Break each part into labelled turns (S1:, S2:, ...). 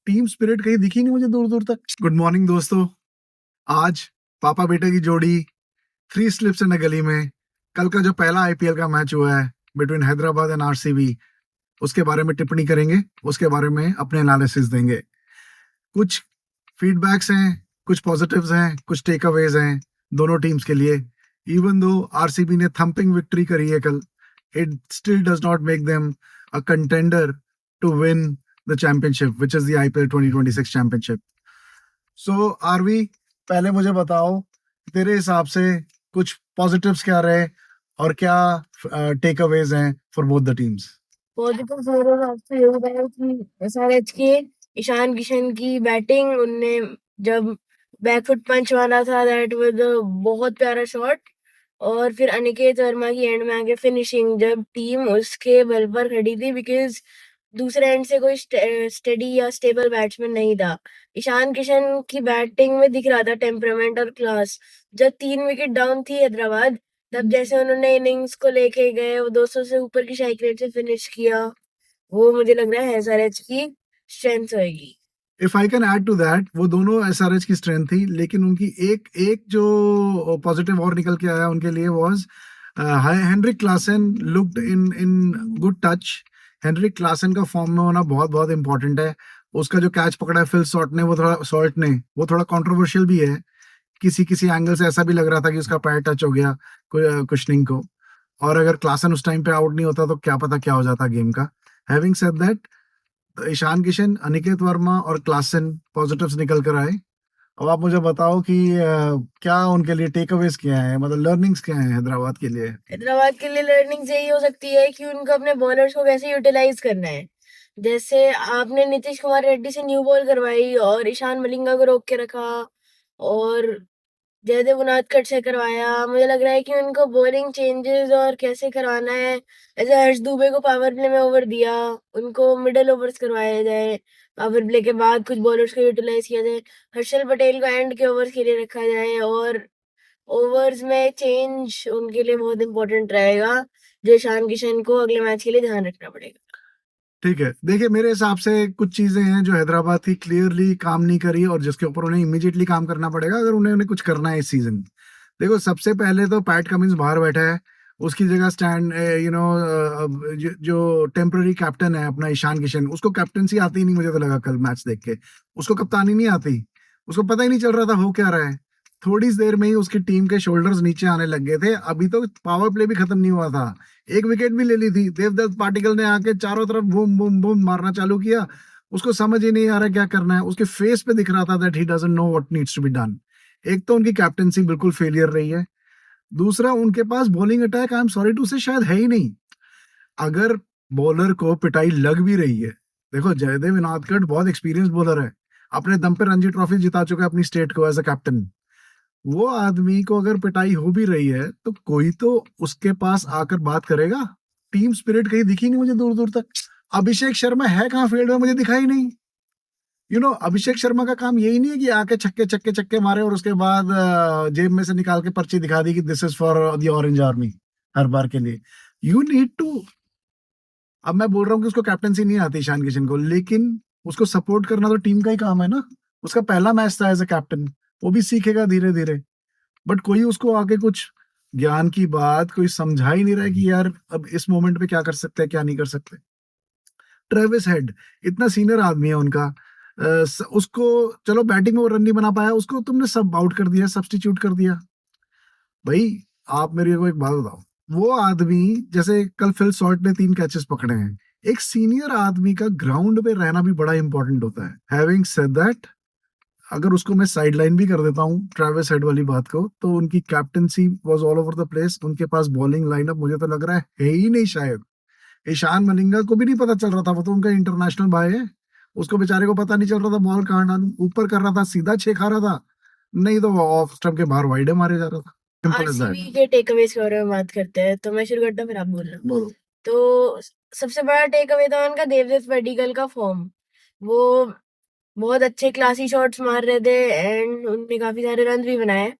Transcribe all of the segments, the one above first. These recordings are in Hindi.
S1: टीम स्पिरिट कहीं दिखी नहीं मुझे दूर दूर तक। गुड मॉर्निंग दोस्तों। आज पापा बेटे की जोड़ी 3 स्लिप्स इन अ गली में कल का जो पहला आईपीएल का मैच हुआ है बिटवीन हैदराबाद एंड आरसीबी, उसके बारे में टिप्पणी करेंगे, उसके बारे में अपने एनालिसिस देंगे। कुछ फीडबैक्स हैं, कुछ पॉजिटिव्स हैं, कुछ टेक अवेज हैं दोनों टीम्स के लिए। इवन दो आरसीबी ने थंपिंग विक्ट्री करी है कल, it still does not make them a contender to win the championship which is the IPL 2026 championship. So RV, पहले मुझे बताओ तेरे हिसाब से कुछ पॉजिटिव्स क्या रहे और क्या टेक अवेज हैं for both the teams.
S2: Positive मेरे हिसाब से ये बताया कि एसआरएच के ईशान किशन की बैटिंग, उनने जब बैकफुट पंच मारा था दैट वाज अ बहुत प्यारा शॉट। और फिर अनिकेत वर्मा की एंड में आके फिनिशिंग, जब टीम उसके बल पर खड़ी थी, बिकॉज दूसरे एंड से कोई स्टेडी या स्टेबल बैट्समैन नहीं था। ईशान किशन की बैटिंग में दिख रहा था टेम्परामेंट और क्लास। जब 3 विकेट डाउन थी हैदराबाद, तब जैसे उन्होंने इनिंग्स को लेके गए, वो 200 से ऊपर की स्ट्राइक रेट से फिनिश किया, वो मुझे लग रहा है एसआरएच की स्ट्रेंथ होगी।
S1: If I can add to that, वो दोनों एसआरएच की स्ट्रेंथ थी, लेकिन उनकी एक एक जो पॉजिटिव और निकल के आया उनके लिए was Heinrich Klaasen looked in good touch. Heinrich Klaasen का फॉर्म में होना बहुत बहुत इंपॉर्टेंट है। उसका जो कैच पकड़ा है फिल सॉल्ट ने वो थोड़ा कंट्रोवर्शियल भी है। किसी किसी एंगल से ऐसा भी लग रहा था कि उसका पैर टच हो गया कुशनिंग को, और अगर क्लासन उस टाइम पे आउट नहीं होता तो क्या पता क्या हो जाता गेम का। Having said that, Ishan Kishan, Aniket Varma और क्लासन पॉजिटिव्स निकल कर आए। अब आप मुझे बताओ कि क्या उनके लिए टेक अवेज क्या है, मतलब लर्निंग्स क्या है हैदराबाद के लिए।
S2: हैदराबाद के लिए लर्निंग यही हो सकती है कि उनको अपने बॉलर्स को कैसे यूटिलाइज करना है। जैसे आपने नीतीश कुमार रेड्डी से न्यू बॉल करवाई और ईशान मलिंगा को रोक के रखा, और जयदेव उनादकट से करवाया। मुझे लग रहा है कि उनको बॉलिंग चेंजेस और कैसे करवाना है। ऐसे हर्ष दुबे को पावर प्ले में ओवर दिया, उनको मिडल ओवर्स करवाया जाए, पावर प्ले के बाद कुछ बॉलर्स को यूटिलाइज किया जाए। हर्षल पटेल को एंड के ओवर्स के लिए रखा जाए, और ओवर्स में चेंज उनके लिए बहुत इंपॉर्टेंट रहेगा, जो ईशान किशन को अगले मैच के लिए ध्यान रखना पड़ेगा।
S1: ठीक है, देखिए मेरे हिसाब से कुछ चीजें हैं जो हैदराबाद की क्लियरली काम नहीं करी और जिसके ऊपर उन्हें इमीडिएटली काम करना पड़ेगा अगर उन्हें कुछ करना है इस सीजन। देखो, सबसे पहले तो पैट कमिंस बाहर बैठा है, उसकी जगह स्टैंड जो टेम्पररी कैप्टन है अपना ईशान किशन, उसको कैप्टनसी आती ही नहीं। मुझे तो लगा कल मैच देख के उसको कप्तानी नहीं आती, उसको पता ही नहीं चल रहा था हो क्या रहा है। थोड़ी देर में ही उसकी टीम के शोल्डर्स नीचे आने लग गए थे। अभी तो पावर प्ले भी खत्म नहीं हुआ था, एक विकेट भी ले ली थी। देवदत्त पाटिकल ने आके चारों तरफ बूम बूम बूम मारना चालू किया। उसको समझ ही नहीं आ रहा क्या करना है। उसके फेस पे दिख रहा था that he doesn't know what needs to be done. एक तो उनकी कैप्टनसी बिल्कुल फेलियर रही है। दूसरा, उनके पास bowling attack I am sorry to say शायद है ही नहीं। अगर बॉलर को पिटाई लग भी रही है, देखो जयदेव उनादकट बहुत एक्सपीरियंस बॉलर है, अपने दम पे रणजी ट्रॉफी जिता चुका है अपनी स्टेट को एज अ कैप्टन। वो आदमी को अगर पिटाई हो भी रही है तो कोई तो उसके पास आकर बात करेगा। टीम स्पिरिट कहीं दिखी नहीं मुझे दूर दूर तक। अभिषेक शर्मा है कहाँ फील्ड में, मुझे दिखाई नहीं। अभिषेक शर्मा का काम यही नहीं है कि आके छक्के छक्के छक्के मारे और उसके बाद जेब में से निकाल के पर्ची दिखा दी कि this is for the orange army हर बार के लिए। You need to. अब मैं बोल रहा हूँ कि उसको कैप्टनसी नहीं आती ईशान किशन को, लेकिन उसको सपोर्ट करना तो टीम का ही काम है ना। उसका पहला मैच था एज अ कैप्टन, वो भी सीखेगा धीरे धीरे। बट कोई उसको आके कुछ ज्ञान की बात कोई समझा ही नहीं रहा है कि यार अब इस मोमेंट पे क्या कर सकते हैं क्या नहीं कर सकते। ट्रेविस हेड इतना सीनियर आदमी है उनका, उसको चलो बैटिंग में वो रन नहीं बना पाया, उसको तुमने सब आउट कर दिया, सब्स्टिट्यूट कर दिया। भाई, आप मेरे को एक बात बताओ, वो आदमी, जैसे कल फिल सॉल्ट ने 3 कैचेस पकड़े हैं, एक सीनियर आदमी का ग्राउंड पे रहना भी बड़ा इंपॉर्टेंट होता है। हैविंग सेड दैट, अगर उसको मैं साइड लाइन भी कर देता हूँ ट्रेविस हेड वाली बात को, तो उनकी captaincy was all over the place. उनके पास बॉलिंग लाइनअप मुझे तो लग रहा है ही नहीं शायद। ईशान मलिंगा को भी नहीं पता चल रहा था, वो तो उनका इंटरनेशनल भाई है, उसको बेचारे को पता नहीं चल रहा था बॉल कहाँ डालूं। ऊपर कर रहा था, सीधा छे खा रहा था, नहीं तो ऑफ स्टंप के बाहर वाइड मारे जा रहा था। Simple as that.
S2: आरसीबी के टेक अवेज के बारे में बात करते हैं, तो मैं शुरू करता हूँ फिर आप बोलना।
S1: बोलो।
S2: तो सबसे बड़ा टेक अवे था उनका देवदत्त पडिक्कल का फॉर्म। वो बहुत अच्छे क्लासी शॉट्स मार रहे थे एंड उन्होंने काफी सारे रन भी बनाए,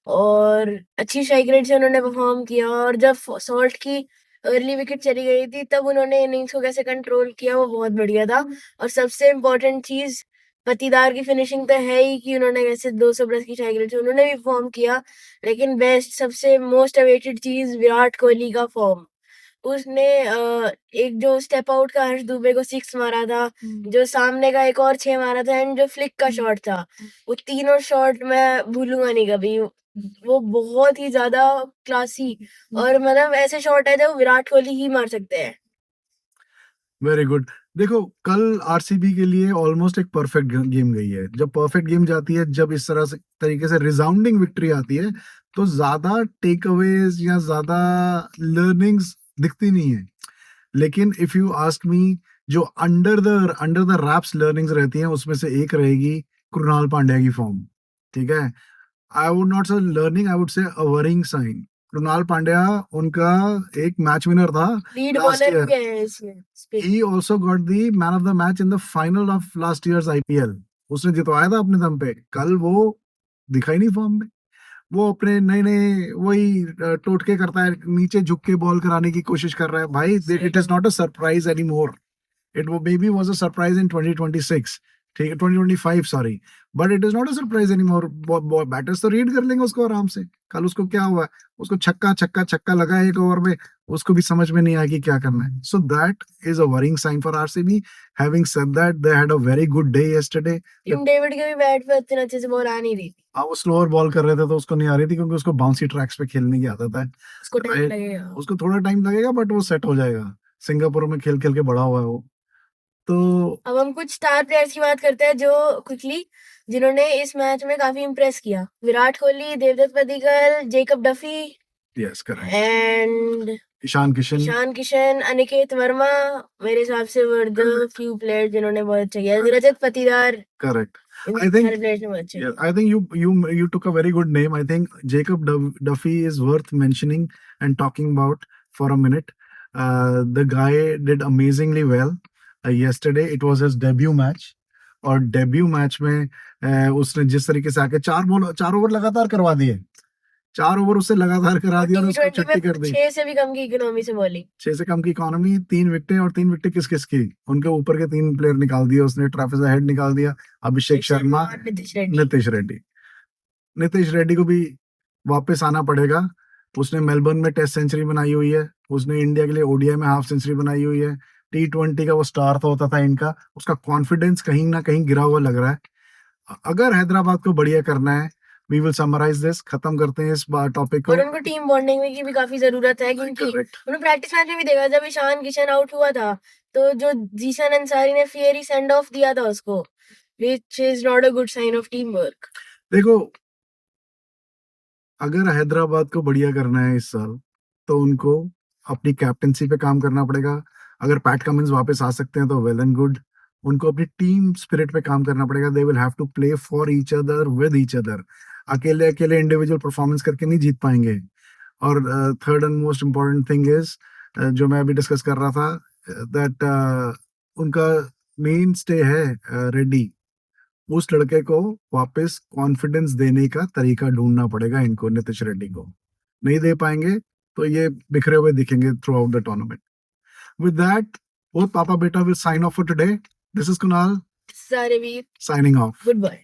S2: और अच्छी स्ट्राइक रेट से उन्होंने परफॉर्म किया। और जब सॉल्ट की अर्ली विकेट चली गई थी, तब उन्होंने इनिंग्स को कैसे कंट्रोल किया, वो बहुत बढ़िया था। और सबसे इम्पोर्टेंट चीज, पतिदार की फिनिशिंग तो है ही कि उन्होंने कैसे 200 प्लस की ट्राई करी थी, उन्होंने भी फॉर्म किया, लेकिन बेस्ट सबसे मोस्ट अवेटेड चीज विराट कोहली का फॉर्म। उसने एक जो स्टेप आउट का हर्ष दुबे को 6 मारा था, जो सामने का एक और 6 मारा था, एंड जो फ्लिक का शॉट था, वो तीनों शॉट मैं भूलूंगा नहीं कभी। वो बहुत ही ज्यादा क्लासी, और मतलब ऐसे शॉट है जो विराट कोहली ही मार सकते हैं।
S1: Very good. देखो, कल आरसीबी के लिए ऑलमोस्ट एक परफेक्ट गेम गई है। जब परफेक्ट गेम जाती है, जब इस तरह से तरीके से रिसाउंडिंग विक्ट्री आती है, तो ज्यादा टेक अवेज या ज्यादा लर्निंग्स दिखती नहीं है। लेकिन इफ यू आस्क मी, जो अंडर द रैप्स लर्निंग्स रहती हैं, उसमें से एक रहेगी कृणाल पांड्या की फॉर्म। ठीक है, I would not say learning, I would say a worrying sign. Krunal Pandya उनका एक मैच विनर था
S2: लीड
S1: लास्ट
S2: बॉलर
S1: ईयर।
S2: भी है इसमें।
S1: He also got the man of the match in the final of last year's IPL. उसने जितवाया था अपने दम पे। कल वो दिखाई नहीं फॉर्म में। वो अपने नए नए वही टोटके करता है, नीचे झुक के बॉल कराने की कोशिश कर रहा है। भाई, it is not a surprise any more. It वो maybe was a surprise in 2026, ठीक है, 2025 sorry, but it is not a surprise any more. Batters तो रीड कर लेंगे उसको आराम से। कल उसको क्या हुआ, उसको छक्का छक्का छक्का लगा एक ओवर में, उसको भी समझ में नहीं आया कि क्या करना है। So that is a worrying sign for RCB. Having said that, they had a very good day yesterday.
S2: Tim David के भी बैट पे उतने अच्छे से बॉल आ नहीं रही थी,
S1: वो स्लोअर बॉल कर रहे थे तो उसको नहीं आ रही थी, क्योंकि उसको बाउंसी ट्रैक्स पे खेलने की आदत है।
S2: उसको टाइम
S1: Right?
S2: लगेगा।
S1: उसको थोड़ा टाइम लगेगा, बट वो सेट हो जाएगा। सिंगापुर में खेल खेल के बड़ा हुआ है वो। तो
S2: अब हम कुछ स्टार प्लेयर्स की बात करते हैं जो क्विकली, जिन्होंने इस मैच में काफी इम्प्रेस किया। Virat Kohli, Devdutt Padikkal, Jacob Duffy,
S1: yes, correct.
S2: And
S1: Ishan Kishan,
S2: Aniket Varma, मेरे हिसाब से वर द फ्यू प्लेयर्स जिन्होंने बहुत अच्छा किया। रजत पटीदार,
S1: correct.
S2: इन
S1: I think
S2: सारे प्लेयर्स ने बहुत अच्छा
S1: yeah,
S2: किया।
S1: I think you took a very good name. I think Jacob Duffy is worth mentioning and talking about for a minute. The guy did amazingly well yesterday. It was his debut match. और डेब्यू मैच में उसने जिस तरीके से आके 4 ओवर लगातार करवा दिए। 4 ओवर उससे लगातार करा
S2: और
S1: दिया और उसको
S2: T20
S1: छट्टी कर
S2: में
S1: दी।
S2: 6 से भी कम की इकोनॉमी से बॉलिंग।
S1: 6 से कम की इकोनॉमी, 3 विकेटें, और 3 विकेटें किस किस की, उनके ऊपर के 3 प्लेयर निकाल दिए उसने। ट्रेविस हेड निकाल दिया, अभिषेक शर्मा, नीतीश रेड्डी को भी वापस आना पड़ेगा। उसने मेलबर्न में टेस्ट सेंचुरी बनाई हुई है, उसने इंडिया के लिए ओडीआई में हाफ सेंचुरी बनाई हुई है। T20 का वो स्टार तो होता था इनका। उसका कॉन्फिडेंस कहीं ना कहीं गिरा हुआ लग रहा है। अगर हैदराबाद को बढ़िया करना है, वी विल समराइज दिस, खत्म करते हैं इस टॉपिक को।
S2: और उनको टीम बॉन्डिंग में की भी काफी जरूरत है, क्योंकि उन्होंने प्रैक्टिस मैच में भी देखा, जब ईशान किशन आउट हुआ था तो जो जीसन अंसारी ने फियरी सेंड ऑफ दिया था उसको, which is not a good sign of team work.
S1: देखो, अगर हैदराबाद को बढ़िया करना है इस साल, तो उनको अपनी कैप्टेंसी पे काम करना पड़ेगा। अगर पैट कमिंस वापस आ सकते हैं तो वेल एंड गुड। उनको अपनी टीम स्पिरिट पे काम करना पड़ेगा। They will have to play for each other, with each other. अकेले अकेले इंडिविजुअल परफॉर्मेंस करके नहीं जीत पाएंगे। और third and most important thing is, जो मैं अभी डिस्कस कर रहा था, दैट उनका मेन स्टे है रेड्डी। उस लड़के को वापस कॉन्फिडेंस देने का तरीका ढूंढना पड़ेगा इनको, नीतीश रेड्डी को। नहीं दे पाएंगे तो ये बिखरे हुए दिखेंगे through out the tournament. With that, both पापा बेटा will sign off for today. This is Kunal
S2: सारे भी
S1: signing off.
S2: Good bye.